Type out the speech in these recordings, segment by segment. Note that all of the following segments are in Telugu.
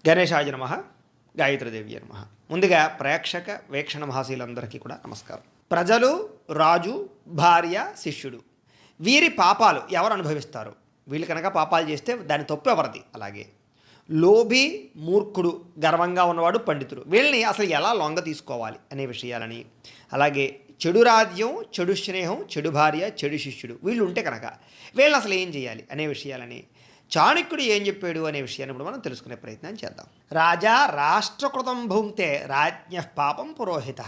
గణేశాయ నమః, గాయత్రీదేవి నమః. ముందుగా ప్రేక్షక వీక్షణ మహాశీలందరికీ కూడా నమస్కారం. ప్రజలు, రాజు, భార్య, శిష్యుడు వీరి పాపాలు ఎవరు అనుభవిస్తారు? వీళ్ళు కనుక పాపాలు చేస్తే దాని తప్పు ఎవరిది? అలాగే లోభి, మూర్ఖుడు, గర్వంగా ఉన్నవాడు, పండితుడు వీళ్ళని అసలు ఎలా లొంగ తీసుకోవాలి అనే విషయాలని, అలాగే చెడు రాజ్యం, చెడు స్నేహం, చెడు భార్య, చెడు శిష్యుడు వీళ్ళు ఉంటే కనుక వీళ్ళని అసలు ఏం చేయాలి అనే విషయాలని, చాణక్యుడు ఏం చెప్పాడు అనే విషయాన్ని ఇప్పుడు మనం తెలుసుకునే ప్రయత్నం చేద్దాం. రాజా రాష్ట్రకృతం భుంక్తే రాజ్ఞ పాపం పురోహిత,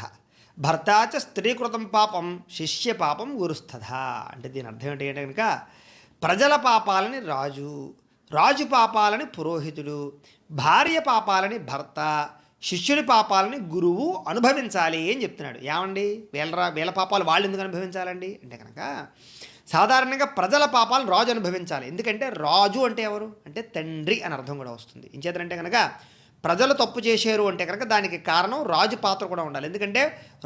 భర్తాచ స్త్రీకృతం పాపం శిష్య పాపం గురుస్థధ. అంటే దీని అర్థం ఏంటి అంటే కనుక ప్రజల పాపాలని రాజు, రాజు పాపాలని పురోహితుడు, భార్య పాపాలని భర్త, శిష్యుడి పాపాలని గురువు అనుభవించాలి అని చెప్తున్నాడు. ఏమండి వీళ్ళ పాపాలు వాళ్ళు ఎందుకు అనుభవించాలండి అంటే కనుక సాధారణంగా ప్రజల పాపాలను రాజు అనుభవించాలి. ఎందుకంటే రాజు అంటే ఎవరు అంటే తండ్రి అని అర్థం కూడా వస్తుంది. ఇంచేతంటే కనుక ప్రజలు తప్పు చేశారు అంటే కనుక దానికి కారణం రాజు పాత్ర కూడా ఉండాలి. ఎందుకంటే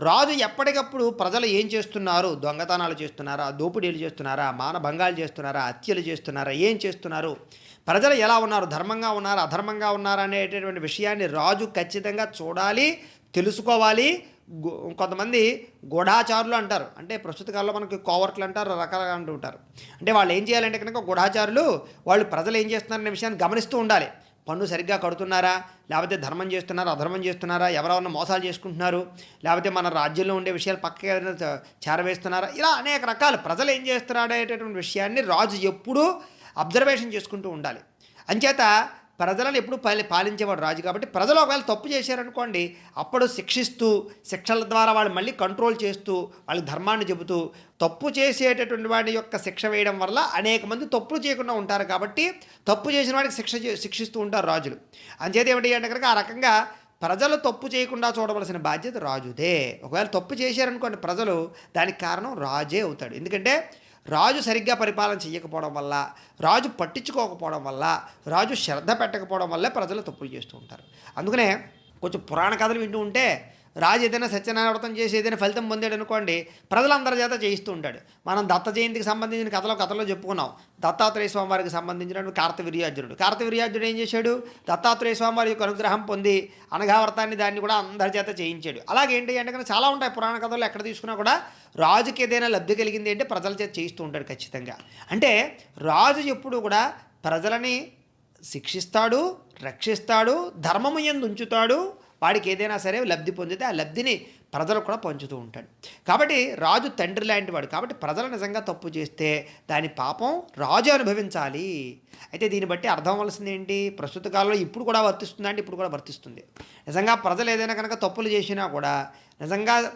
రాజు ఎప్పటికప్పుడు ప్రజలు ఏం చేస్తున్నారు, దొంగతనాలు చేస్తున్నారా, దోపిడీలు చేస్తున్నారా, మానభంగాలు చేస్తున్నారా, హత్యలు చేస్తున్నారా, ఏం చేస్తున్నారు, ప్రజలు ఎలా ఉన్నారు, ధర్మంగా ఉన్నారా, అధర్మంగా ఉన్నారా అనేటటువంటి విషయాన్ని రాజు ఖచ్చితంగా చూడాలి, తెలుసుకోవాలి. కొంతమంది గూఢాచారులు అంటారు, అంటే ప్రస్తుత కాలంలో మనకి కోవర్ట్లు అంటారు, రకరకాలు అంటూ ఉంటారు. అంటే వాళ్ళు ఏం చేయాలంటే కనుక గూఢాచారులు వాళ్ళు ప్రజలు ఏం చేస్తున్నారనే విషయాన్ని గమనిస్తూ ఉండాలి. పన్ను సరిగ్గా కడుతున్నారా, లేకపోతే ధర్మం చేస్తున్నారా, అధర్మం చేస్తున్నారా, ఎవరెవరన్నా మోసాలు చేసుకుంటున్నారు, లేకపోతే మన రాజ్యంలో ఉండే విషయాలు పక్కకి చేరవేస్తున్నారా, ఇలా అనేక రకాలు ప్రజలు ఏం చేస్తున్నాడు అనేటటువంటి విషయాన్ని రాజు ఎప్పుడూ అబ్జర్వేషన్ చేసుకుంటూ ఉండాలి. అంచేత ప్రజలను ఎప్పుడు పాలించేవాడు రాజు. కాబట్టి ప్రజలు ఒకవేళ తప్పు చేశారనుకోండి, అప్పుడు శిక్షిస్తూ, శిక్షల ద్వారా వాళ్ళు మళ్ళీ కంట్రోల్ చేస్తూ, వాళ్ళకి ధర్మాన్ని చెబుతూ, తప్పు చేసేటటువంటి వాడి యొక్క శిక్ష వేయడం వల్ల అనేక మంది తప్పులు చేయకుండా ఉంటారు. కాబట్టి తప్పు చేసిన వాడికి శిక్షిస్తూ ఉంటారు రాజులు. అంచేత ఏమిటి అంటే కనుక ఆ రకంగా ప్రజలు తప్పు చేయకుండా చూడవలసిన బాధ్యత రాజుదే. ఒకవేళ తప్పు చేశారనుకోండి ప్రజలు, దానికి కారణం రాజే అవుతాడు. ఎందుకంటే రాజు సరిగ్గా పరిపాలన చేయకపోవడం వల్ల, రాజు పట్టించుకోకపోవడం వల్ల, రాజు శ్రద్ధ పెట్టకపోవడం వల్లే ప్రజలు తప్పులు చేస్తూ ఉంటారు. అందుకనే కొంచెం పురాణ కథలు వింటూ ఉంటే రాజు ఏదైనా సత్యనారాయణ వ్రతం చేసి ఏదైనా ఫలితం పొందాడు అనుకోండి, ప్రజలందరి చేత చేయిస్తూ ఉంటాడు. మనం దత్త జయంతికి సంబంధించిన కథలో చెప్పుకున్నాం. దత్తాత్రేయ స్వామి వారికి సంబంధించిన కార్తవీర్యార్జునుడు ఏం చేశాడు, దత్తాత్రేయ స్వామి వారి యొక్క అనుగ్రహం పొంది అనఘావ్రతాన్ని దాన్ని కూడా అందరి చేత చేయించాడు. అలాగే ఏంటి అంటే కనుక చాలా ఉంటాయి పురాణ కథలు, ఎక్కడ తీసుకున్నా కూడా రాజుకి ఏదైనా లబ్ధి కలిగింది అంటే ప్రజల చేత చేయిస్తూ ఉంటాడు ఖచ్చితంగా. అంటే రాజు ఎప్పుడు కూడా ప్రజలని శిక్షిస్తాడు, రక్షిస్తాడు, ధర్మము యందు ఉంచుతాడు. వాడికి ఏదైనా సరే లబ్ధి పొందితే ఆ లబ్ధిని ప్రజలకు కూడా పంచుతూ ఉంటాడు. కాబట్టి రాజు తండ్రి లాంటి వాడు. కాబట్టి ప్రజలు నిజంగా తప్పు చేస్తే దాని పాపం రాజు అనుభవించాలి. అయితే దీన్ని బట్టి అర్థం అవ్వాల్సింది ఏంటి, ప్రస్తుత కాలంలో ఇప్పుడు కూడా వర్తిస్తుందా అంటే ఇప్పుడు కూడా వర్తిస్తుంది. నిజంగా ప్రజలు ఏదైనా కనుక తప్పులు చేసినా కూడా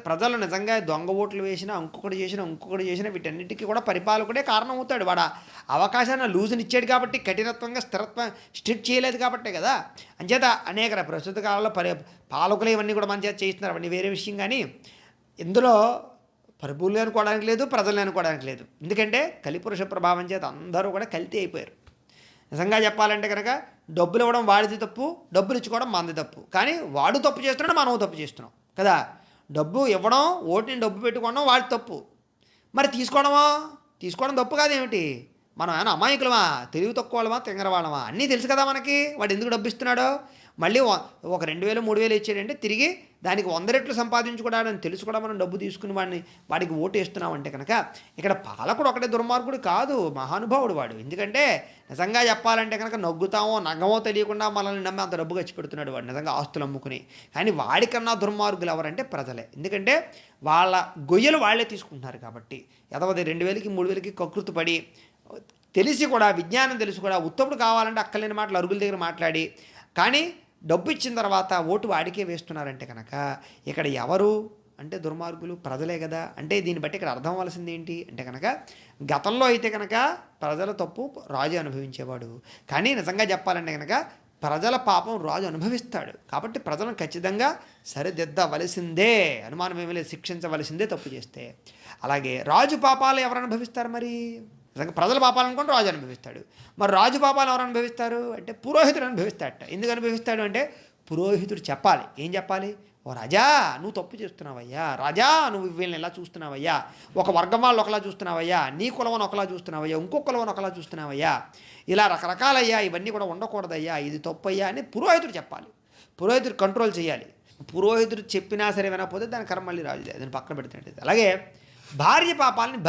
ప్రజలు నిజంగా దొంగ ఓట్లు వేసినా, ఇంకొకటి చేసినా వీటన్నిటికీ కూడా పరిపాలకుడే కారణం అవుతాడు. వాడు అవకాశాన్ని లూజునిచ్చాడు కాబట్టి, కఠినత్వంగా స్ట్రిక్ట్ చేయలేదు కాబట్టే కదా. అంచేత అనేక ప్రస్తుత కాలంలో పాలకులు ఇవన్నీ కూడా మన చేత చేయిస్తున్నారు, అవన్నీ వేరే విషయం. కానీ ఇందులో పరిపూర్ణులు అనుకోవడానికి లేదు, ప్రజల్ని అనుకోవడానికి లేదు. ఎందుకంటే కలిపురుష ప్రభావం చేత అందరూ కూడా కల్తీ అయిపోయారు. నిజంగా చెప్పాలంటే కనుక డబ్బులు ఇవ్వడం వాడిది తప్పు, డబ్బులు ఇచ్చుకోవడం మనది తప్పు. కానీ వాడు తప్పు చేస్తున్నాడు, మనం తప్పు చేస్తున్నాం కదా. డబ్బు ఇవ్వడం, ఓటుని డబ్బు పెట్టుకోవడం వాడి తప్పు, మరి తీసుకోవడం తప్పు కాదేమిటి? మనం ఏమైనా అమాయకులమా, తెలివి తక్కువ వాళ్ళమా, తింగరవాళ్ళమా, అన్నీ తెలుసు కదా మనకి. వాడు ఎందుకు డబ్బు ఇస్తున్నాడో, మళ్ళీ ఒక 2000 3000 ఇచ్చాడంటే తిరిగి దానికి 100 రెట్లు సంపాదించుకోవడానికి తెలుసు కూడా మనం డబ్బు తీసుకుని వాడికి ఓటు వేస్తున్నామంటే కనుక ఇక్కడ పాలకుడు ఒకటే దుర్మార్గుడు కాదు, మహానుభావుడు వాడు. ఎందుకంటే నిజంగా చెప్పాలంటే కనుక నగ్గుతామో నగ్గమో తెలియకుండా మనల్ని నమ్మి అంత డబ్బు ఖర్చు పెడుతున్నాడు వాడు, నిజంగా ఆస్తులు అమ్ముకుని. కానీ వాడికన్నా దుర్మార్గులు ఎవరంటే ప్రజలే. ఎందుకంటే వాళ్ళ గొయ్యలు వాళ్ళే తీసుకుంటున్నారు కాబట్టి. ఎదవది 2000కి 3000కి కకృతి పడి తెలిసి కూడా, విజ్ఞానం తెలిసి కూడా ఉత్తముడు కావాలంటే అక్కలేని మాటలు అరుగుల దగ్గర మాట్లాడి, కానీ డబ్బు ఇచ్చిన తర్వాత ఓటు వాడికే వేస్తున్నారంటే కనుక ఇక్కడ ఎవరు అంటే దుర్మార్గులు ప్రజలే కదా. అంటే దీన్ని బట్టి ఇక్కడ అర్థం అవ్వాల్సింది ఏంటి అంటే కనుక గతంలో అయితే కనుక ప్రజల తప్పు రాజు అనుభవించేవాడు. కానీ నిజంగా చెప్పాలంటే కనుక ప్రజల పాపం రాజు అనుభవిస్తాడు. కాబట్టి ప్రజలను ఖచ్చితంగా సరిదిద్దవలసిందే, అనుమానం ఏమీ లేదు, శిక్షించవలసిందే తప్పు చేస్తే. అలాగే రాజు పాపాలు ఎవరు అనుభవిస్తారు? మరి నిజంగా ప్రజల పాపాలు అనుకుంటే రాజు అనుభవిస్తాడు. మరి రాజు పాపాలు ఎవరు అనుభవిస్తారు అంటే పురోహితుడు అనుభవిస్తాడట. ఎందుకు అనుభవిస్తాడు అంటే పురోహితుడు చెప్పాలి. ఏం చెప్పాలి? ఓ రాజా నువ్వు తప్పు చేస్తున్నావయ్యా, రాజా నువ్వు వీళ్ళని ఎలా చూస్తున్నావయ్యా, ఒక వర్గం వాళ్ళు ఒకలా చూస్తున్నావయ్యా, నీ కులవని ఒకలా చూస్తున్నావయ్యా, ఇంకో కులవని ఒకలా చూస్తున్నావయ్యా, ఇలా రకరకాలయ్యా, ఇవన్నీ కూడా ఉండకూడదయ్యా, ఇది తప్పు అయ్యా అని పురోహితుడు చెప్పాలి. పురోహితుడు కంట్రోల్ చేయాలి. పురోహితుడు చెప్పినా సరే వినకపోతే దాని కర్మ మళ్ళీ రాజుదే, దాన్ని పక్కన పెడుతున్నట్టు. అలాగే భార్య పాపాలని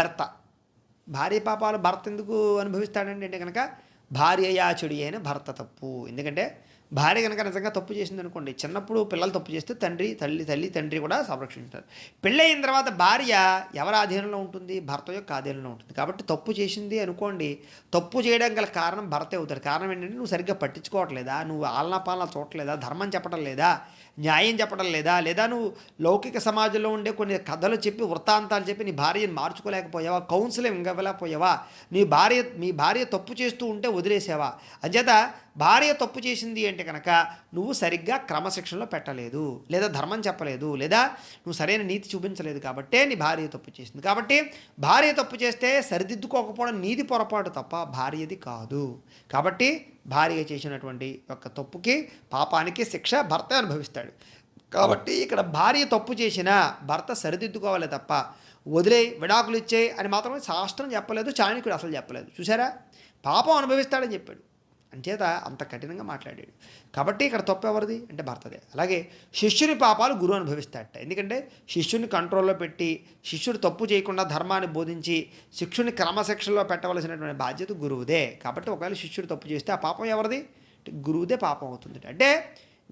భార్య పాపాలు భర్త ఎందుకు అనుభవిస్తాడండి అంటే కనుక భార్య చెడు అయిన భర్త తప్పు. ఎందుకంటే భార్య కనుక నిజంగా తప్పు చేసింది అనుకోండి, చిన్నప్పుడు పిల్లలు తప్పు చేస్తే తండ్రి కూడా సంరక్షించారు. పెళ్ళయిన తర్వాత భార్య ఎవరి ఆధీనంలో ఉంటుంది? భర్త యొక్క ఆధీనంలో ఉంటుంది. కాబట్టి తప్పు చేసింది అనుకోండి, తప్పు చేయడం గల కారణం భర్తే అవుతాడు. కారణం ఏంటంటే నువ్వు సరిగ్గా పట్టించుకోవట్లేదా, నువ్వు ఆలనా పాలన చూడట్లేదా, ధర్మం చెప్పడం లేదా, న్యాయం చెప్పడం లేదా నువ్వు లౌకిక సమాజంలో ఉండే కొన్ని కథలు చెప్పి వృత్తాంతాలు చెప్పి నీ భార్యను మార్చుకోలేకపోయావా, కౌన్సిలింగ్ ఇవ్వలేకపోయావా, మీ భార్య తప్పు చేస్తూ ఉంటే వదిలేసావా. అంచేత భార్య తప్పు చేసింది అంటే కనుక నువ్వు సరిగ్గా క్రమశిక్షణలో పెట్టలేదు, లేదా ధర్మం చెప్పలేదు, లేదా నువ్వు సరైన నీతి చూపించలేదు, కాబట్టే నీ భార్య తప్పు చేసింది. కాబట్టి భార్య తప్పు చేస్తే సరిదిద్దుకోకపోవడం నీది పొరపాటు తప్ప భార్యది కాదు. కాబట్టి భార్య చేసినటువంటి యొక్క తప్పుకి పాపానికి శిక్ష భర్త అనుభవిస్తాడు. కాబట్టి ఇక్కడ భార్య తప్పు చేసినా భర్త సరిదిద్దుకోవాలి తప్ప వదిలే విడాకులు ఇచ్చేయి అని మాత్రం శాస్త్రం చెప్పలేదు, చాణక్యుడు అసలు చెప్పలేదు. చూసారా, పాపం అనుభవిస్తాడని చెప్పాడు. అంచేత అంత కఠినంగా మాట్లాడాడు. కాబట్టి ఇక్కడ తప్పు ఎవరిది అంటే భర్తదే. అలాగే శిష్యుని పాపాలు గురువు అనుభవిస్తాడట. ఎందుకంటే శిష్యుని కంట్రోల్లో పెట్టి శిష్యుడు తప్పు చేయకుండా ధర్మాన్ని బోధించి శిష్యుని క్రమశిక్షణలో పెట్టవలసినటువంటి బాధ్యత గురువుదే. కాబట్టి ఒకవేళ శిష్యుడు తప్పు చేస్తే ఆ పాపం ఎవరిది? గురువుదే పాపం అవుతుంది. అంటే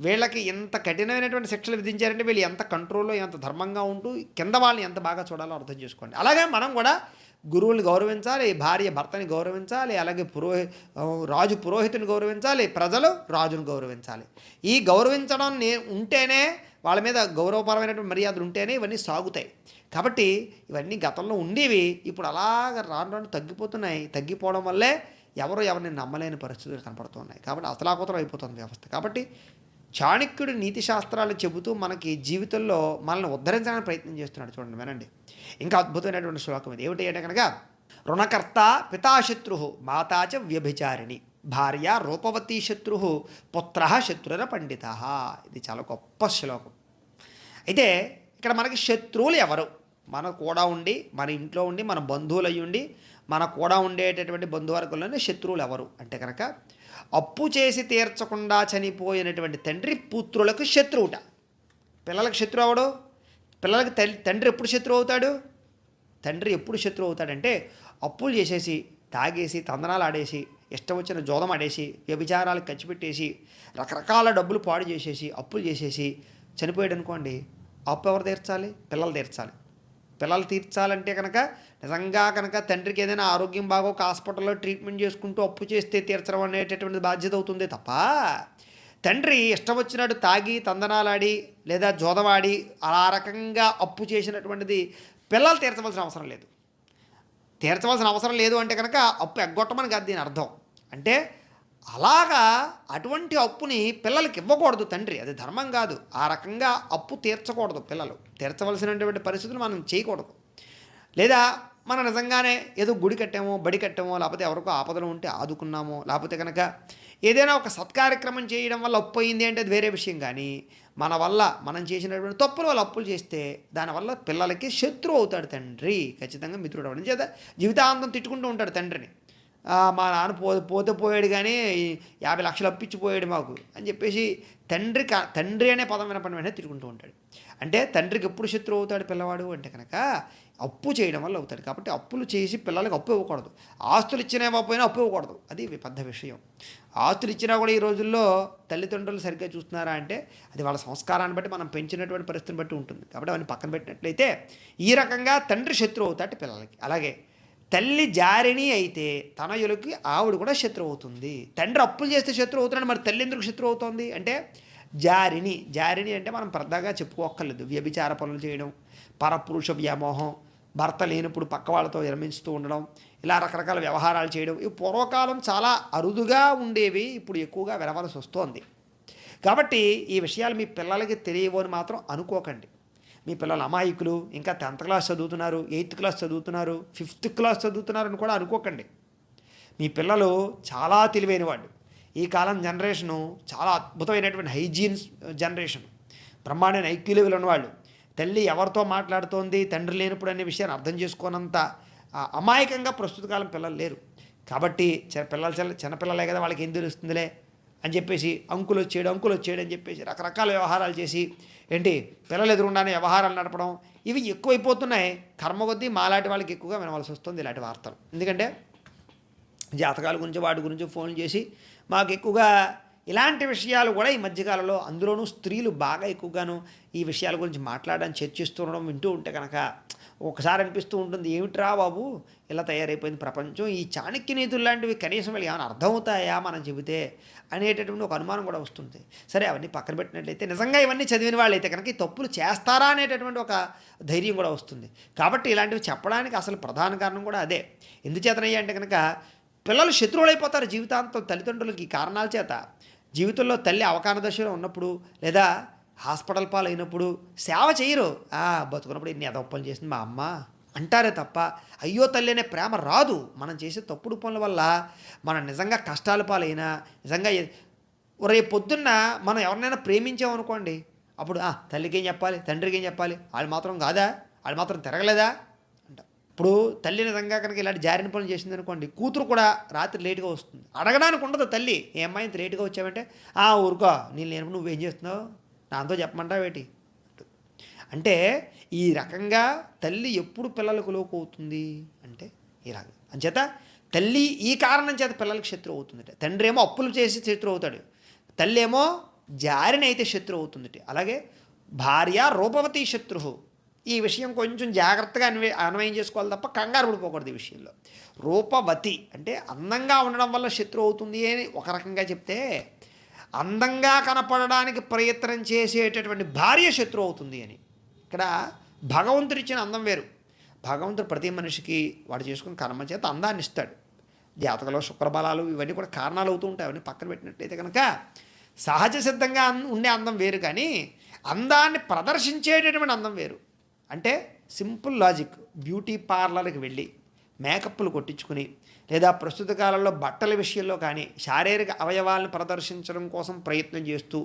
వీళ్ళకి ఎంత కఠినమైనటువంటి శిక్షలు విధించారంటే వీళ్ళు ఎంత కంట్రోల్లో ఎంత ధర్మంగా ఉంటూ కింద వాళ్ళని ఎంత బాగా చూడాలో అర్థం చేసుకోండి. అలాగే మనం కూడా గురువుని గౌరవించాలి, భార్య భర్తని గౌరవించాలి, అలాగే రాజు పురోహితుని గౌరవించాలి, ప్రజలు రాజును గౌరవించాలి. ఈ గౌరవించడం ఉంటేనే వాళ్ళ మీద గౌరవపరమైనటువంటి మర్యాదలు ఉంటేనే ఇవన్నీ సాగుతాయి. కాబట్టి ఇవన్నీ గతంలో ఉండేవి, ఇప్పుడు అలాగ రాను తగ్గిపోవడం వల్లే ఎవరిని నమ్మలేని పరిస్థితులు కనపడుతున్నాయి. కాబట్టి అసలాకుతలం అయిపోతుంది వ్యవస్థ. కాబట్టి చాణక్యుడు నీతి శాస్త్రాలు చెబుతూ మనకి జీవితంలో మనల్ని ఉద్ధరించడానికి ప్రయత్నం చేస్తున్నాడు. చూడండి, వినండి. ఇంకా అద్భుతమైనటువంటి శ్లోకం ఇది. ఏమిటి అంటే కనుక రుణకర్త పితాశత్రు మాతాచ వ్యభిచారిణి భార్య రూపవతీ శత్రు పుత్ర శత్రుర పండిత. ఇది చాలా గొప్ప శ్లోకం. అయితే ఇక్కడ మనకి శత్రువులు ఎవరు? మన కూడా ఉండి, మన ఇంట్లో ఉండి, మన బంధువులు అయ్యి ఉండి, మన కూడా ఉండేటటువంటి బంధువర్గంలోనే శత్రువులు ఎవరు అంటే కనుక అప్పు చేసి తీర్చకుండా చనిపోయినటువంటి తండ్రి పుత్రులకు శత్రువుట. పిల్లలకు శత్రువు అవడు. పిల్లలకి తండ్రి ఎప్పుడు శత్రువు అవుతాడు? తండ్రి ఎప్పుడు శత్రువు అవుతాడంటే అప్పులు చేసేసి, తాగేసి, తందనాలు ఆడేసి, ఇష్టం వచ్చిన జోదం ఆడేసి, వ్యభిచారాలకు ఖర్చు పెట్టేసి, రకరకాల డబ్బులు పాడు చేసేసి, అప్పులు చేసేసి చనిపోయాడు అనుకోండి, అప్పు ఎవరు తీర్చాలి? పిల్లలు తీర్చాలి. పిల్లలు తీర్చాలంటే కనుక నిజంగా కనుక తండ్రికి ఏదైనా ఆరోగ్యం బాగోక హాస్పిటల్లో ట్రీట్మెంట్ చేసుకుంటూ అప్పు చేస్తే తీర్చడం అనేటటువంటి బాధ్యత అవుతుంది తప్ప తండ్రి ఇష్టం వచ్చినట్టు తాగి తందనాలాడి లేదా జోదవాడి ఆ రకంగా అప్పు చేసినటువంటిది పిల్లలు తీర్చవలసిన అవసరం లేదు. తీర్చవలసిన అవసరం లేదు అంటే కనుక అప్పు ఎగ్గొట్టమని కాదు దీని అర్థం. అంటే అలాగా అటువంటి అప్పుని పిల్లలకి ఇవ్వకూడదు తండ్రి, అది ధర్మం కాదు. ఆ రకంగా అప్పు తీర్చకూడదు. పిల్లలు తీర్చవలసినటువంటి పరిస్థితులు మనం చేయకూడదు. లేదా మనం నిజంగానే ఏదో గుడి కట్టామో, బడి కట్టామో, లేకపోతే ఎవరికో ఆపదలు ఉంటే ఆదుకున్నామో, లేకపోతే కనుక ఏదైనా ఒక సత్కార్యక్రమం చేయడం వల్ల అప్పు అయింది అంటే అది వేరే విషయం. కానీ మన వల్ల మనం చేసినటువంటి తప్పుల వల్ల అప్పులు చేస్తే దానివల్ల పిల్లలకి శత్రువు అవుతాడు తండ్రి, ఖచ్చితంగా మిత్రుడు అవ్వడం చేత జీవితాంతం తిట్టుకుంటూ ఉంటాడు తండ్రిని. మా నాన్న పోతే పోయాడు కానీ 50 లక్షలు అప్పిచ్చిపోయాడు మాకు అని చెప్పేసి తండ్రి అనే పదం వినపడిన వెంటనే తిరుగుతూ ఉంటాడు. అంటే తండ్రికి ఎప్పుడు శత్రువు అవుతాడు పిల్లవాడు అంటే కనుక అప్పు చేయడం వల్ల అవుతాడు. కాబట్టి అప్పులు చేసి పిల్లలకి అప్పు ఇవ్వకూడదు. ఆస్తులు ఇచ్చినా ఇవ్వకపోయినా అప్పు ఇవ్వకూడదు, అది పెద్ద విషయం. ఆస్తులు ఇచ్చినా కూడా ఈ రోజుల్లో తల్లిదండ్రులు సరిగ్గా చూస్తున్నారా అంటే అది వాళ్ళ సంస్కారాన్ని బట్టి, మనం పెంచినటువంటి పరిస్థితిని బట్టి ఉంటుంది. కాబట్టి అవన్నీ పక్కన పెట్టినట్లయితే ఈ రకంగా తండ్రి శత్రువు అవుతాడు పిల్లలకి. అలాగే తల్లి జారిణి అయితే తనయులకి ఆవిడ కూడా శత్రువు అవుతుంది. తండ్రి అప్పులు చేస్తే శత్రువు అవుతున్నాడు, మరి తల్లి ఎందుకు శత్రువు అవుతుంది అంటే జారిణి అంటే మనం పెద్దగా చెప్పుకోక్కర్లేదు. వ్యభిచార పనులు చేయడం, పరపురుష వ్యామోహం, భర్త లేనప్పుడు పక్క వాళ్ళతో విరమించుతూ ఉండడం, ఇలా రకరకాల వ్యవహారాలు చేయడం. ఇవి పూర్వకాలం చాలా అరుదుగా ఉండేవి, ఇప్పుడు ఎక్కువగా వినవలసి వస్తోంది. కాబట్టి ఈ విషయాలు మీ పిల్లలకి తెలియవు అని మాత్రం అనుకోకండి. మీ పిల్లలు అమాయకులు, ఇంకా 10th క్లాస్ చదువుతున్నారు, 8th క్లాస్ చదువుతున్నారు, 5th క్లాస్ చదువుతున్నారు అని కూడా అనుకోకండి. మీ పిల్లలు చాలా తెలివైన వాళ్ళు. ఈ కాలం జనరేషను చాలా అద్భుతమైనటువంటి హైజీన్ జనరేషన్. బ్రహ్మాండమైన ఐక్యూ లెవెల్ ఉన్నవాళ్ళు. తల్లి ఎవరితో మాట్లాడుతోంది తండ్రి లేనప్పుడు అనే విషయాన్ని అర్థం చేసుకోనంత అమాయకంగా ప్రస్తుత కాలం పిల్లలు లేరు. కాబట్టి చిన్నపిల్లలే కదా, వాళ్ళకి ఏం తెలుస్తుందిలే అని చెప్పేసి అంకులు వచ్చేయడు అని చెప్పేసి రకరకాల వ్యవహారాలు చేసి ఏంటి పిల్లలు ఎదురుండానే వ్యవహారాలు నడపడం, ఇవి ఎక్కువైపోతున్నాయి. కర్మ కొద్దీ మాలాంటి వాళ్ళకి ఎక్కువగా వినవలసి వస్తుంది ఇలాంటి వార్తలు. ఎందుకంటే జాతకాల గురించి వాటి గురించి ఫోన్లు చేసి మాకు ఎక్కువగా ఇలాంటి విషయాలు కూడా ఈ మధ్యకాలంలో, అందులోనూ స్త్రీలు బాగా ఎక్కువగాను ఈ విషయాల గురించి మాట్లాడడం, చర్చిస్తుండడం వింటూ ఉంటే కనుక ఒకసారి అనిపిస్తూ ఉంటుంది, ఏమిట్రా బాబు ఇలా తయారైపోయింది ప్రపంచం, ఈ చాణక్య నీతులు లాంటివి కనీసం వీళ్ళు ఏమైనా అర్థమవుతాయా మనం చెబితే అనేటటువంటి ఒక అనుమానం కూడా వస్తుంది. సరే, అవన్నీ పక్కన పెట్టినట్లయితే నిజంగా ఇవన్నీ చదివిన వాళ్ళైతే కనుక ఈ తప్పులు చేస్తారా అనేటటువంటి ఒక ధైర్యం కూడా వస్తుంది. కాబట్టి ఇలాంటివి చెప్పడానికి అసలు ప్రధాన కారణం కూడా అదే. ఎందుచేతనయ్యా అంటే కనుక పిల్లలు శత్రువులైపోతారు జీవితాంతం తల్లిదండ్రులకి ఈ కారణాల చేత. జీవితంలో తల్లి అవకాన దశలో ఉన్నప్పుడు లేదా హాస్పిటల్ పాలైనప్పుడు సేవ చేయరు. బతుకున్నప్పుడు ఇన్ని ఎదవప్పలు చేసింది మా అమ్మ అంటారే తప్ప అయ్యో తల్లి అనే ప్రేమ రాదు. మనం చేసే తప్పుడు పనుల వల్ల మనం నిజంగా కష్టాల పాలైనా, నిజంగా రేపు పొద్దున్న మనం ఎవరినైనా ప్రేమించామనుకోండి, అప్పుడు తల్లికి ఏం చెప్పాలి, తండ్రికి ఏం చెప్పాలి, వాళ్ళు మాత్రం కాదా, వాళ్ళు మాత్రం తిరగలేదా అంట. ఇప్పుడు తల్లి నిజంగా కనుక ఇలాంటి జారిన పనులు చేసింది అనుకోండి, కూతురు కూడా రాత్రి లేటుగా వస్తుంది. అడగడానికి ఉండదు తల్లి, ఏ అమ్మాయి ఇంత లేటుగా వచ్చావంటే ఊరుకో నేను నువ్వేం చేస్తున్నావు నాతో చెప్పమంటావేటి అంటే, ఈ రకంగా తల్లి ఎప్పుడు పిల్లలకు లోకు అవుతుంది అంటే ఈ రకంగా. అంచేత తల్లి ఈ కారణం చేత పిల్లలకి శత్రువు అవుతుంది. తండ్రి ఏమో అప్పులు చేసి శత్రువు అవుతాడు, తల్లి ఏమో జారినైతే శత్రువు అవుతుంది. అలాగే భార్య రూపవతి శత్రువు. ఈ విషయం కొంచెం జాగ్రత్తగా అన్వయం చేసుకోవాలి తప్ప కంగారు పడిపోకూడదు ఈ విషయంలో. రూపవతి అంటే అందంగా ఉండడం వల్ల శత్రువు అవుతుంది అని ఒక రకంగా చెప్తే, అందంగా కనపడడానికి ప్రయత్నం చేసేటటువంటి భార్య శత్రువు అవుతుంది అని. ఇక్కడ భగవంతుడు ఇచ్చిన అందం వేరు. భగవంతుడు ప్రతి మనిషికి వాడు చేసుకున్న కర్మ చేత అందాన్ని ఇస్తాడు. జాతకంలో శుక్రబలాలు ఇవన్నీ కూడా కారణాలు అవుతూ ఉంటాయి. అవన్నీ పక్కన పెట్టినట్లయితే కనుక సహజ సిద్ధంగా ఉండే అందం వేరు, కానీ అందాన్ని ప్రదర్శించేటటువంటి అందం వేరు. అంటే సింపుల్ లాజిక్, బ్యూటీ పార్లర్కి వెళ్ళి మేకప్లు కొట్టించుకుని లేదా ప్రస్తుత కాలంలో బట్టల విషయంలో కానీ శారీరక అవయవాలను ప్రదర్శించడం కోసం ప్రయత్నం చేస్తూ,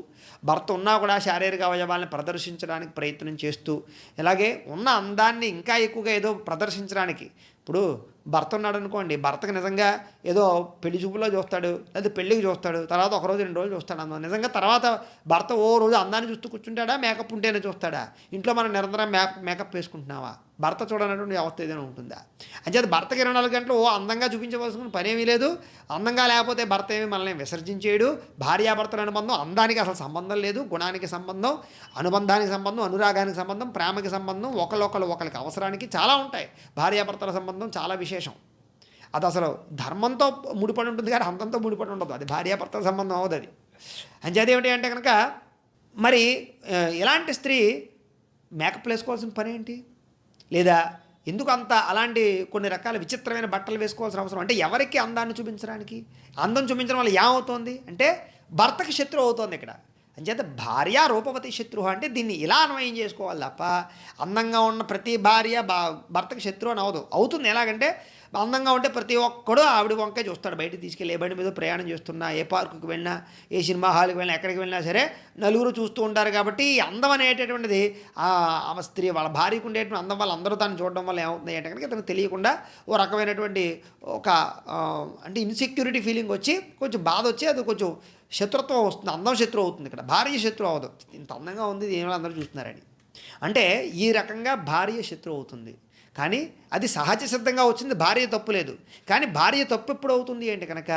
భర్త ఉన్నా కూడా శారీరక అవయవాలను ప్రదర్శించడానికి ప్రయత్నం చేస్తూ, ఇలాగే ఉన్న అందాన్ని ఇంకా ఎక్కువగా ఏదో ప్రదర్శించడానికి, ఇప్పుడు భర్త ఉన్నాడు అనుకోండి, భర్తకు నిజంగా ఏదో పెళ్లి చూపులో చూస్తాడు, లేదా పెళ్ళికి చూస్తాడు, తర్వాత ఒక రోజు 2 రోజులు చూస్తాడు అందం. నిజంగా తర్వాత భర్త ఓ రోజు అందాన్ని చూస్తూ కూర్చుంటాడా, మేకప్ ఉంటేనే చూస్తాడా? ఇంట్లో మనం నిరంతరం మేకప్ వేసుకుంటున్నావా? భర్త చూడనటువంటి అవస్థ ఏదైనా ఉంటుందా? అంచేత భర్తకి 24 గంటలు అందంగా చూపించవలసిన పనేమీ లేదు. అందంగా లేకపోతే భర్త ఏమి మనల్ని విసర్జించేయడు. భార్యాభర్తల అనుబంధం అందానికి అసలు సంబంధం లేదు. గుణానికి సంబంధం, అనుబంధానికి సంబంధం, అనురాగానికి సంబంధం, ప్రేమకి సంబంధం, ఒకరికి అవసరానికి చాలా ఉంటాయి. భార్యాభర్తల సంబంధం చాలా విశేషం. అది అసలు ధర్మంతో ముడిపడి ఉంటుంది కానీ అంతంతో ముడిపడి ఉండదు. అది భార్యాభర్తల సంబంధం అవుతుంది. అది అంచేది ఏమిటి అంటే కనుక మరి ఇలాంటి స్త్రీ మేకప్ వేసుకోవాల్సిన పని ఏంటి? లేదా ఎందుకు అంత అలాంటి కొన్ని రకాల విచిత్రమైన బట్టలు వేసుకోవాల్సిన అవసరం? అంటే ఎవరికి అందాన్ని చూపించడానికి? అందం చూపించడం వల్ల ఏమవుతోంది అంటే భర్తకి శత్రువు అవుతోంది ఇక్కడ. అంచేత భార్య రూపవతి శత్రువు అంటే దీన్ని ఇలా అన్వయం చేసుకోవాలి తప్ప అందంగా ఉన్న ప్రతి భార్య భర్తకి శత్రువు అని అవుతుంది. ఎలాగంటే అందంగా ఉంటే ప్రతి ఒక్కడు ఆవిడ వంకే చూస్తాడు. బయటకు తీసుకెళ్ళి ఏ బండి మీద ప్రయాణం చేస్తున్నా, ఏ పార్కుకి వెళ్ళినా, ఏ సినిమా హాల్కి వెళ్ళినా, ఎక్కడికి వెళ్ళినా సరే నలుగురు చూస్తూ ఉంటారు. కాబట్టి ఈ అందం అనేటటువంటిది ఆమె స్త్రీ వాళ్ళ భార్యకు ఉండేటువంటి అందం వల్ల అందరూ దాన్ని చూడడం వల్ల ఏమవుతుంది అంటే కనుక ఇతనికి తెలియకుండా ఓ రకమైనటువంటి ఒక అంటే ఇన్సెక్యూరిటీ ఫీలింగ్ వచ్చి కొంచెం బాధ వచ్చి అది కొంచెం శత్రుత్వం వస్తుంది. అందం శత్రువు అవుతుంది. ఇక్కడ భార్య శత్రువు అవ్వదు. ఇంత అందంగా ఉంది ఏమో అందరూ చూస్తున్నారని. అంటే ఈ రకంగా భార్య శత్రువు అవుతుంది. కానీ అది సహజ సిద్ధంగా వచ్చింది, భార్య తప్పు లేదు. కానీ భార్య తప్పు ఎప్పుడు అవుతుంది అంటే కనుక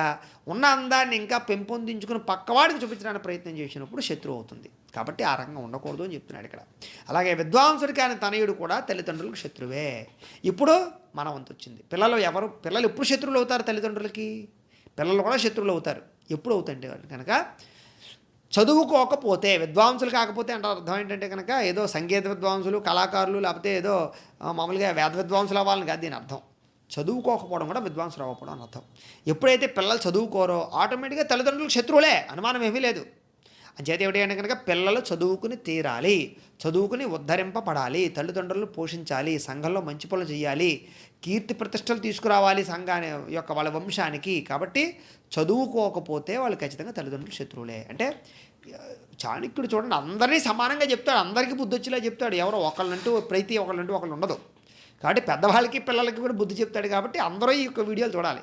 ఉన్న అందాన్ని ఇంకా పెంపొందించుకుని పక్కవాడికి చూపించడానికి ప్రయత్నం చేసినప్పుడు శత్రువు అవుతుంది. కాబట్టి ఆ రకంగా ఉండకూడదు అని చెప్తున్నాడు ఇక్కడ. అలాగే విద్వాంసుడు కానీ తనయుడు కూడా తల్లిదండ్రులకు శత్రువే. ఇప్పుడు మన వంతు వచ్చింది. పిల్లలు ఎప్పుడు శత్రువులు అవుతారు తల్లిదండ్రులకి? పిల్లలు కూడా శత్రువులు అవుతారు. ఎప్పుడు అవుతాయంటే కనుక చదువుకోకపోతే, విద్వాంసులు కాకపోతే అంటే అర్థం ఏంటంటే కనుక ఏదో సంగీత విద్వాంసులు, కళాకారులు, లేకపోతే ఏదో మామూలుగా వేద విద్వాంసులు అవ్వాలని కాదు దీని అర్థం. చదువుకోకపోవడం కూడా విద్వాంసులు అవ్వకపోవడం అని అర్థం. ఎప్పుడైతే పిల్లలు చదువుకోరో ఆటోమేటిక్గా తల్లిదండ్రులకు శత్రువులే, అనుమానం ఏమీ లేదు. అంచేత ఏమిటి అంటే కనుక పిల్లలు చదువుకుని తీరాలి, చదువుకుని ఉద్ధరింపబడాలి, తల్లిదండ్రులను పోషించాలి, సంఘంలో మంచి పనులు చేయాలి, కీర్తి ప్రతిష్టలు తీసుకురావాలి సంఘాన్ని యొక్క వాళ్ళ వంశానికి. కాబట్టి చదువుకోకపోతే వాళ్ళు ఖచ్చితంగా తల్లిదండ్రులు శత్రువులే. అంటే చాణక్యుడు చూడండి అందరినీ సమానంగా చెప్తాడు, అందరికీ బుద్ధి వచ్చేలా చెప్తాడు. ఎవరో ఒకళ్ళంటూ ఒకళ్ళు ఉండదు. కాబట్టి పెద్దవాళ్ళకి పిల్లలకి కూడా బుద్ధి చెప్తాడు. కాబట్టి అందరూ ఈ యొక్క వీడియోలు చూడాలి,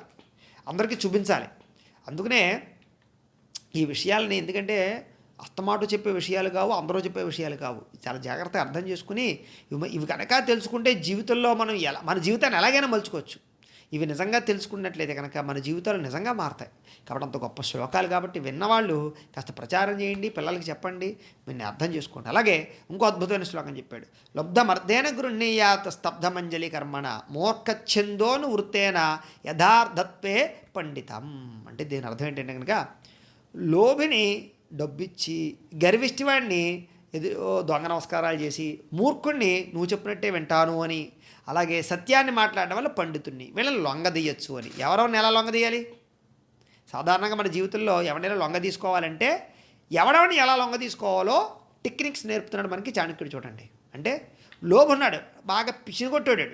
అందరికీ చూపించాలి. అందుకనే ఈ విషయాలని, ఎందుకంటే అస్తమాటు చెప్పే విషయాలు కావు, అందరూ చెప్పే విషయాలు కావు, చాలా జాగ్రత్తగా అర్థం చేసుకుని ఇవి కనుక తెలుసుకుంటే జీవితంలో మనం మన జీవితాన్ని ఎలాగైనా మలుచుకోవచ్చు. ఇవి నిజంగా తెలుసుకున్నట్లయితే కనుక మన జీవితాలు నిజంగా మారుతాయి. కాబట్టి అంత గొప్ప శ్లోకాలు కాబట్టి విన్నవాళ్ళు కాస్త ప్రచారం చేయండి, పిల్లలకి చెప్పండి, వీన్ని అర్థం చేసుకోండి. అలాగే ఇంకో అద్భుతమైన శ్లోకం చెప్పాడు. లబ్ధమర్ధేన గృహ్ణీయాత్ స్తబ్ధమంజలి కర్మణ మోర్ఖఛందోను వృత్తేన యథార్థత్వే పండితం. అంటే దీని అర్థం ఏంటంటే కనుక లోభిని డబ్బిచ్చి గర్విష్టివాడిని దొంగ నమస్కారాలు చేసి మూర్ఖుణ్ణి నువ్వు చెప్పినట్టే వింటాను అని, అలాగే సత్యాన్ని మాట్లాడడం వల్ల పండితుడిని వీళ్ళని లొంగదీయచ్చు అని. ఎవరెవరిని ఎలా లొంగదీయాలి? సాధారణంగా మన జీవితంలో ఎవరైనా లొంగ తీసుకోవాలంటే ఎవడెవరిని ఎలా లొంగ తీసుకోవాలో టెక్నిక్స్ నేర్పుతున్నాడు మనకి చాణక్యుడు. చూడండి, అంటే లోబు ఉన్నాడు, బాగా పిసిని కొట్టాడు.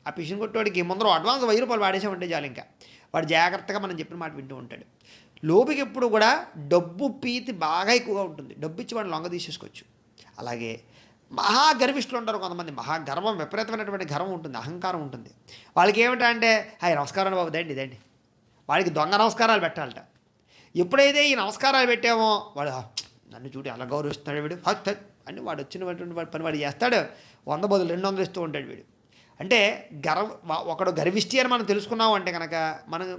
ఆ పిసిని కొట్టోడికి ముందర అడ్వాన్స్ 1000 రూపాయలు వాడేసామంటే చాలు, ఇంకా వాడు జాగ్రత్తగా మనం చెప్పిన మాట వింటూ ఉంటాడు. లోబికి ఎప్పుడు కూడా డబ్బు ప్రీతి బాగా ఎక్కువగా ఉంటుంది, డబ్బు ఇచ్చి వాడిని లొంగ తీసేసుకోవచ్చు. అలాగే మహాగర్విష్ఠులు ఉంటారు కొంతమంది, మహాగర్వం, విపరీతమైనటువంటి గర్వం ఉంటుంది, అహంకారం ఉంటుంది. వాళ్ళకి ఏమిటంటే హాయ్ నమస్కారం బాబు దండి, వాడికి దొంగ నమస్కారాలు పెట్టాలట. ఎప్పుడైతే ఈ నమస్కారాలు పెట్టామో వాడు నన్ను చూడి అలా గౌరవిస్తున్నాడు వీడు అని వాడు వచ్చినటువంటి పని వాడు చేస్తాడు, 100 బదులు 200 ఇస్తూ ఉంటాడు వీడు. అంటే ఒకడు గర్విష్టి అని మనం తెలుసుకున్నాం అంటే కనుక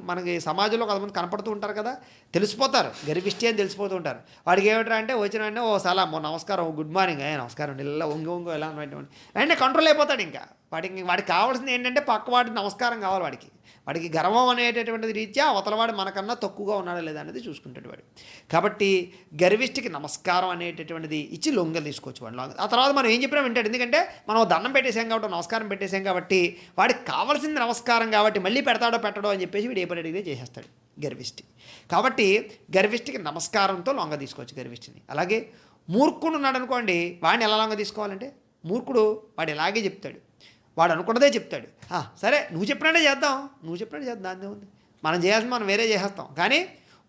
మనకి సమాజంలో కొంతమంది కనపడుతూ ఉంటారు కదా, తెలిసిపోతారు, గర్విష్టి అని తెలిసిపోతూ ఉంటారు. వాడికి ఏమిటా అంటే వచ్చిన వెంటనే ఓ సలాం, నమస్కారం, గుడ్ మార్నింగ్, నమస్కారం, ఇలా ఒంగో ఎలా అంటే కంట్రోల్ అయిపోతాడు. ఇంకా వాడికి కావాల్సింది ఏంటంటే పక్కవాడికి నమస్కారం కావాలి. వాడికి గర్వం అనేటటువంటిది రీత్యా అవతలవాడు మనకన్నా తక్కువగా ఉన్నాడా లేదా అనేది చూసుకుంటాడు వాడు. కాబట్టి గర్విష్టికి నమస్కారం అనేటటువంటిది ఇచ్చి లొంగలు తీసుకోవచ్చు వాడు. ఆ తర్వాత మనం ఏం చెప్పినా వింటాడు, ఎందుకంటే మనం దండం పెట్టేసాం కాబట్టి, నమస్కారం పెట్టేసాం కాబట్టి, వాడికి కావాల్సింది నమస్కారం కాబట్టి మళ్ళీ పెడతాడో పెట్టడో అని చెప్పేసి వీడు ఏ పని అడిగితే చేసేస్తాడు గర్విష్టి. కాబట్టి గర్విష్టికి నమస్కారంతో లొంగ తీసుకోవచ్చు గర్విష్టిని. అలాగే మూర్ఖుడు ఉన్నాడు అనుకోండి, వాడిని ఎలా లొంగ తీసుకోవాలంటే మూర్ఖుడు వాడు ఇలాగే చెప్తాడు, వాడు అనుకున్నదే చెప్తాడు. సరే నువ్వు చెప్పినట్టే చేద్దాం దాన్ని ఉంది, మనం చేయాల్సింది మనం వేరే చేసేస్తాం. కానీ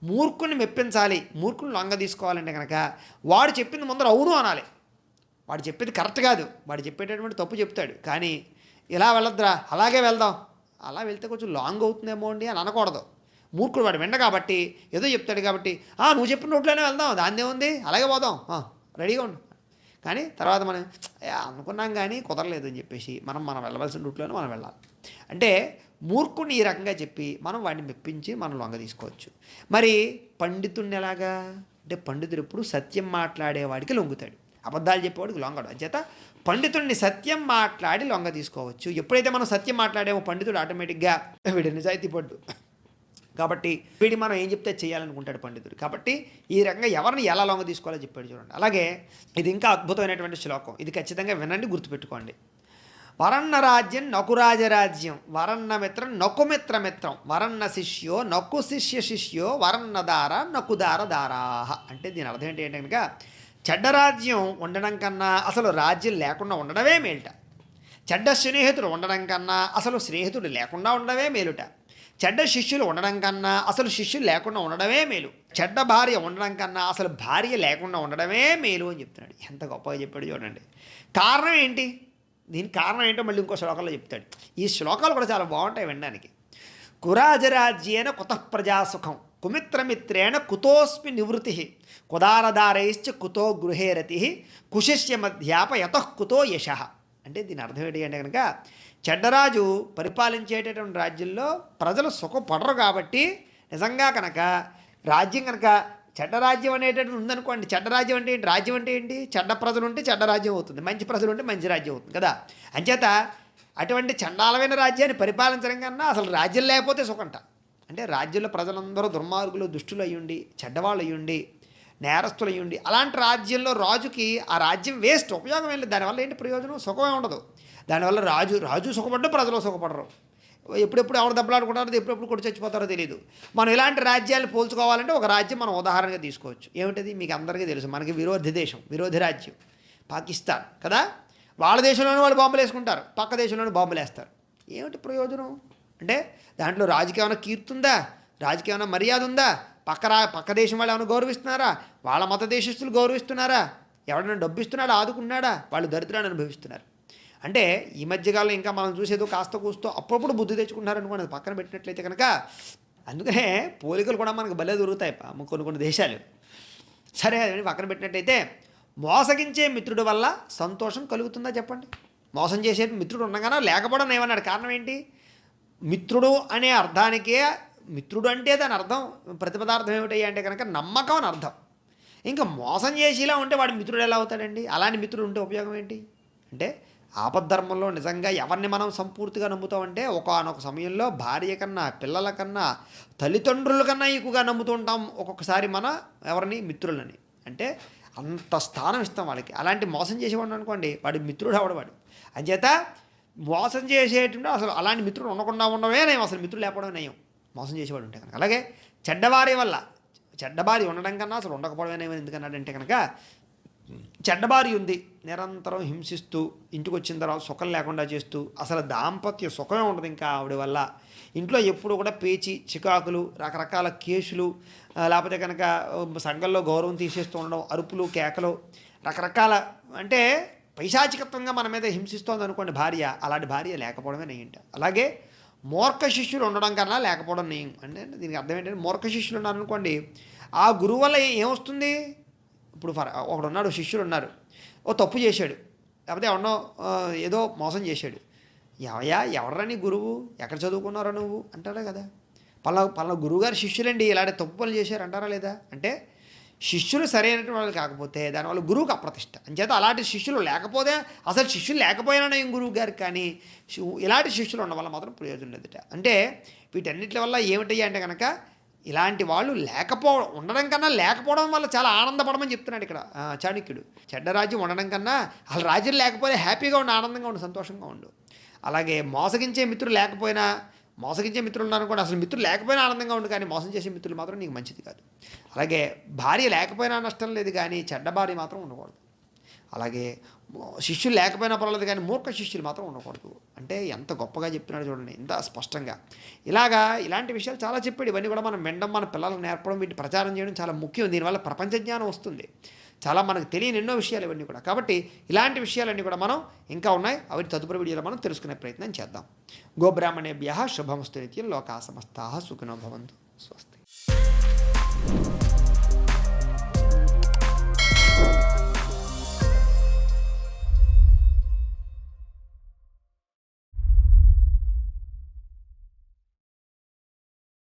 మూర్ఖుని మెప్పించాలి, మూర్ఖుని లొంగ తీసుకోవాలంటే కనుక వాడు చెప్పింది ముందర అవును అనాలి. వాడు చెప్పేది కరెక్ట్ కాదు, వాడు చెప్పేటటువంటి తప్పు చెప్తాడు, కానీ ఇలా వెళ్ళొద్దురా అలాగే వెళ్దాం, అలా వెళ్తే కొంచెం లాంగ్ అవుతుందేమో అండి అని అనకూడదు. మూర్ఖుడు వాడు విండ కాబట్టి ఏదో చెప్తాడు కాబట్టి నువ్వు చెప్పిన రూట్లోనే వెళ్దాం, దాన్నే ఉంది, అలాగే పోదాం, రెడీగా ఉండు. కానీ తర్వాత మనం అనుకున్నాం కానీ కుదరలేదు అని చెప్పేసి మనం వెళ్ళవలసిన రూట్లోనే మనం వెళ్ళాలి. అంటే మూర్ఖుడిని ఈ రకంగా చెప్పి మనం వాడిని మెప్పించి మనం లొంగ తీసుకోవచ్చు. మరి పండితుడిని ఎలాగా అంటే పండితుడు ఎప్పుడు సత్యం మాట్లాడేవాడికి లొంగుతాడు, అబద్ధాలు చెప్పేవాడికి లొంగడు. అంచేత పండితుడిని సత్యం మాట్లాడి లొంగ తీసుకోవచ్చు. ఎప్పుడైతే మనం సత్యం మాట్లాడేమో పండితుడు ఆటోమేటిక్గా వీడి నిజాయితీ పడ్డు కాబట్టి వీడి మనం ఏం చెప్తే చేయాలనుకుంటాడు పండితుడు. కాబట్టి ఈ రకంగా ఎవరిని ఎలా లొంగ తీసుకోవాలో చెప్పాడు చూడండి. అలాగే ఇది ఇంకా అద్భుతమైనటువంటి శ్లోకం, ఇది ఖచ్చితంగా వినండి, గుర్తుపెట్టుకోండి. వరన్న రాజ్యం నకురాజరాజ్యం, వరన్న మిత్రం నకుమిత్రమిత్రం, వరన్న శిష్యో నకు శిష్యో, వరన్న దార నకుదార దారాహ. అంటే దీని అర్థం ఏంటి అంటే కనుక చెడ్డ రాజ్యం ఉండడం కన్నా అసలు రాజ్యం లేకుండా ఉండడమే మేలుట, చెడ్డ స్నేహితుడు ఉండడం కన్నా అసలు స్నేహితుడు లేకుండా ఉండడమే మేలుట, చెడ్డ శిష్యులు ఉండడం కన్నా అసలు శిష్యులు లేకుండా ఉండడమే మేలు, చెడ్డ భార్య ఉండడం కన్నా అసలు భార్య లేకుండా ఉండడమే మేలు అని చెప్తున్నాడు. ఎంత గొప్పగా చెప్పాడు చూడండి. కారణం ఏంటి, దీనికి కారణం ఏంటో మళ్ళీ ఇంకో శ్లోకంలో చెప్తాడు. ఈ శ్లోకాలు కూడా చాలా బాగుంటాయి వినడానికి. కురాజరాజ్యేన కుతః ప్రజాసుఖం, కుమిత్రమిత్రేణ కుతోస్మి నివృత్తి, కుదారదారైశ్చ కుతో గృహే రతి, కుశిష్య మధ్యాప యతః కుతో యశః. అంటే దీని అర్థం ఏంటి అంటే కనుక చెడ్డరాజు పరిపాలించేటటువంటి రాజ్యంలో ప్రజలు సుఖపడరు. కాబట్టి నిజంగా కనుక రాజ్యం కనుక చెడ్డ రాజ్యం అనేటటువంటి ఉందనుకోండి, చెడ్డ రాజ్యం అంటే ఏంటి, రాజ్యం అంటే ఏంటి, చెడ్డ ప్రజలు ఉంటే చెడ్డ రాజ్యం అవుతుంది, మంచి ప్రజలు ఉంటే మంచి రాజ్యం అవుతుంది కదా. అంచేత అటువంటి చండాలమైన రాజ్యాన్ని పరిపాలించడం కన్నా అసలు రాజ్యం లేకపోతే సుఖంట. అంటే రాజ్యంలో ప్రజలందరూ దుర్మార్గులు, దుష్టులు అయ్యుండి, చెడ్డవాళ్ళు అయ్యుండి, నేరస్తులు అయ్యుండి, అలాంటి రాజ్యంలో రాజుకి ఆ రాజ్యం వేస్ట్, ఉపయోగం ఏం లేదు. దానివల్ల ఏంటి ప్రయోజనం, సుఖమే ఉండదు. దానివల్ల రాజు సుఖపడ్డా ప్రజలు సుఖపడరు. ఎప్పుడెప్పుడు ఎవరు దెబ్బలాడుకుంటారో ఎప్పుడెప్పుడు కొట్టి చచ్చిపోతారో తెలియదు. మనం ఇలాంటి రాజ్యాలు పోల్చుకోవాలంటే ఒక రాజ్యం మనం ఉదాహరణగా తీసుకోవచ్చు. ఏమిటది? మీకు అందరికీ తెలుసు, మనకి విరోధి దేశం, విరోధి రాజ్యం పాకిస్తాన్ కదా. వాళ్ళ దేశంలోనే వాళ్ళు బాంబులు వేసుకుంటారు, పక్క దేశంలోనే బాంబులు వేస్తారు. ఏమిటి ప్రయోజనం? అంటే దాంట్లో రాజకీయ ఏమైనా కీర్తి ఉందా? రాజకీయ ఏమైనా మర్యాద ఉందా? పక్క దేశం వాళ్ళు ఏమైనా గౌరవిస్తున్నారా? వాళ్ళ మత దేశస్తులు గౌరవిస్తున్నారా? ఎవరైనా డబ్బు ఇస్తున్నాడా, ఆదుకున్నాడా? వాళ్ళు దరిద్రాన్ని అనుభవిస్తున్నారు. అంటే ఈ మధ్యకాలంలో ఇంకా మనం చూసేదో కాస్త కూస్తో అప్పుడప్పుడు బుద్ధి తెచ్చుకుంటున్నారనుకోండి, అది పక్కన పెట్టినట్లయితే కనుక. అందుకనే పోలికలు కూడా మనకు భలే దొరుకుతాయి కొన్ని దేశాలు. సరే, అది పక్కన పెట్టినట్టయితే మోసగించే మిత్రుడి వల్ల సంతోషం కలుగుతుందా చెప్పండి? మోసం చేసే మిత్రుడు ఉండగానే లేకపోవడం ఏమన్నాడు? కారణం ఏంటి? మిత్రుడు అనే అర్థానికే, మిత్రుడు అంటే దాని అర్థం ప్రతిపదార్థం ఏమిటయ్యా అంటే కనుక నమ్మకం అని అర్థం. ఇంకా మోసం చేసేలా ఉంటే వాడి మిత్రుడు ఎలా అవుతాడండి? అలాంటి మిత్రుడు ఉంటే ఉపయోగం ఏంటి? అంటే ఆపద్ధర్మంలో నిజంగా ఎవరిని మనం సంపూర్తిగా నమ్ముతామంటే ఒకానొక సమయంలో భార్య కన్నా, పిల్లల కన్నా, తల్లిదండ్రుల కన్నా ఎక్కువగా నమ్ముతూ ఉంటాం ఒక్కొక్కసారి మన ఎవరిని? మిత్రులని. అంటే అంత స్థానం ఇస్తాం వాళ్ళకి. అలాంటి మోసం చేసేవాడు అనుకోండి, వాడి మిత్రుడు అవడవాడు. అంచేత మోసం చేసేటువంటి అసలు అలాంటి మిత్రుడు ఉండకుండా ఉండవే నయం, అసలు మిత్రులు లేకపోవడం నయం మోసం చేసేవాడు ఉంటే కనుక. అలాగే చెడ్డవారి వల్ల, చెడ్డబారి ఉండడం కన్నా అసలు ఉండకపోవడమే నయం. ఎందుకన్నాడంటే కనుక చెడ్డబారి ఉంది, నిరంతరం హింసిస్తూ, ఇంటికి వచ్చిన తర్వాత సుఖం లేకుండా చేస్తూ, అసలు దాంపత్య సుఖమే ఉండదు ఇంకా ఆవిడ వల్ల. ఇంట్లో ఎప్పుడు కూడా పేచి, చికాకులు, రకరకాల కేసులు, లేకపోతే కనుక సంఘంలో గౌరవం తీసేస్తూ ఉండడం, అరుపులు, కేకలు, రకరకాల అంటే పైశాచికత్వంగా మన మీద హింసిస్తోంది అనుకోండి భార్య. అలాంటి భార్య లేకపోవడమే నెయ్యంట. అలాగే మూర్ఖ శిష్యులు ఉండడం కన్నా లేకపోవడం నెయ్యం. అంటే దీనికి అర్థం ఏంటంటే, మూర్ఖ శిష్యులు ఉన్నారనుకోండి, ఆ గురువు వల్ల ఏమొస్తుంది? ఇప్పుడు ఒకడున్నాడు, శిష్యులు ఉన్నారు, ఓ తప్పు చేశాడు, లేకపోతే ఎవరినో ఏదో మోసం చేశాడు. ఎవరా నీ గురువు? ఎక్కడ చదువుకున్నారో నువ్వు అంటారా కదా. పలానా గురువుగారు శిష్యులండి ఇలాంటి తప్పు పనులు చేశారు అంటారా లేదా? అంటే శిష్యులు సరైనటువంటి వాళ్ళు కాకపోతే దానివల్ల గురువుకి అప్రతిష్ట. అంచేత అలాంటి శిష్యులు లేకపోతే, అసలు శిష్యులు లేకపోయినా నేను గురువు గారికి, కానీ ఇలాంటి శిష్యులు ఉండడం వల్ల మాత్రం ప్రయోజనం లేదుట. అంటే వీటన్నిటి వల్ల ఏమిటయ్యా అంటే కనుక, ఇలాంటి వాళ్ళు ఉండడం కన్నా లేకపోవడం వల్ల చాలా ఆనందపడమని చెప్తున్నాడు ఇక్కడ చాణక్యుడు. చెడ్డ రాజ్యం ఉండడం కన్నా అసలు రాజ్యం లేకపోతే హ్యాపీగా ఉండు, ఆనందంగా ఉండు, సంతోషంగా ఉండు. అలాగే మోసగించే మిత్రులు లేకపోయినా, మోసగించే మిత్రులు ఉన్నారనుకోండి, అసలు మిత్రులు లేకపోయినా ఆనందంగా ఉండు, కానీ మోసం చేసే మిత్రులు మాత్రం నీకు మంచిది కాదు. అలాగే భార్య లేకపోయినా నష్టం లేదు, కానీ చెడ్డ భార్య మాత్రం ఉండకూడదు. అలాగే శిష్యులు లేకపోయినా పర్వాలేదు, కానీ మూర్ఖ శిష్యులు మాత్రం ఉండకూడదు. అంటే ఎంత గొప్పగా చెప్తున్నాడు చూడండి, ఎంత స్పష్టంగా. ఇలాంటి విషయాలు చాలా చెప్పాడు. ఇవన్నీ కూడా మనం వినడం, మన పిల్లలకు నేర్పడం, వీటి ప్రచారం చేయడం చాలా ముఖ్యం. దీనివల్ల ప్రపంచ జ్ఞానం వస్తుంది, చాలా మనకు తెలియని ఎన్నో విషయాలు ఇవన్నీ కూడా. కాబట్టి ఇలాంటి విషయాలన్నీ కూడా మనం ఇంకా ఉన్నాయి, అవి తదుపరి వీడియోలో మనం తెలుసుకునే ప్రయత్నం చేద్దాం. గోబ్రాహ్మణేభ్యః శుభమస్తు నిత్యం. లోకాః సమస్తాః సుఖినో భవంతు. స్వస్తి.